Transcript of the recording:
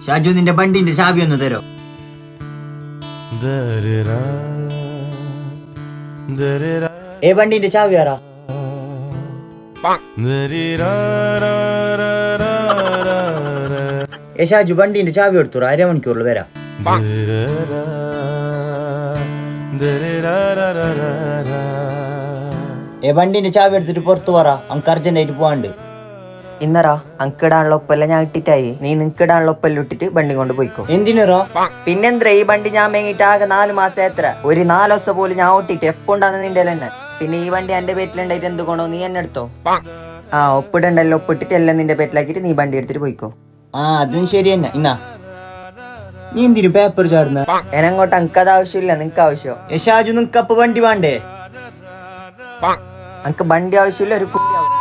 ഷാജു നിന്റെ വണ്ടിന്റെ ചാവി ഒന്ന് തരോ? വണ്ടിന്റെ ചാവി ആറാ? ഷാജു വണ്ടിന്റെ ചാവി എടുത്തു, അരമണിക്കൂറിൽ വരാം. വണ്ടിന്റെ ചാവി എടുത്തിട്ട് പുറത്തു പറ, നമുക്ക് അർജന്റായിട്ട് പോവാണ്ട്. ഇന്നറാ അങ്കിടാനുള്ള ഒപ്പെല്ലാം ഞാൻ ഇട്ടിട്ടായി, നീ നിനക്കിടാനുള്ള ഒപ്പെല്ലാം ഇട്ടിട്ട് വണ്ടി കൊണ്ട് പോയിക്കോ. എന്തിനറോ? പിന്നെന്താ, ഈ വണ്ടി ഞാൻ മേങ്ങിട്ട് ആകെ 4 മാസം എത്ര, ഒരു 4 ദിവസം പോലും ഞാൻ ഓട്ടിട്ട് എപ്പോ ഉണ്ടാകുന്ന നിന്റെ തന്നെ. പിന്നെ ഈ വണ്ടി എന്റെ പേറ്റിലുണ്ടായിട്ട് എന്ത് കൊണ്ടോ, നീ എന്നെ എടുത്തോ. ഒപ്പിടണ്ടല്ലോ, ഒപ്പിട്ടിട്ട് എല്ലാം നിന്റെ പേറ്റിലാക്കിട്ട് നീ വണ്ടി എടുത്തിട്ട് പോയിക്കോ. അതും ശരി തന്നെ. ഇന്നാ നീ എന്തിനു പേപ്പർ ചാടുന്ന? എനങ്ങോട്ട് അങ്കത് ആവശ്യമില്ല, നിനക്ക് ആവശ്യം. ഷാജു നിനക്ക് അപ്പൊ വണ്ടി വേണ്ടേ? അനക്ക് വണ്ടി ആവശ്യമില്ല, ഒരു കുട്ടി ആവശ്യം.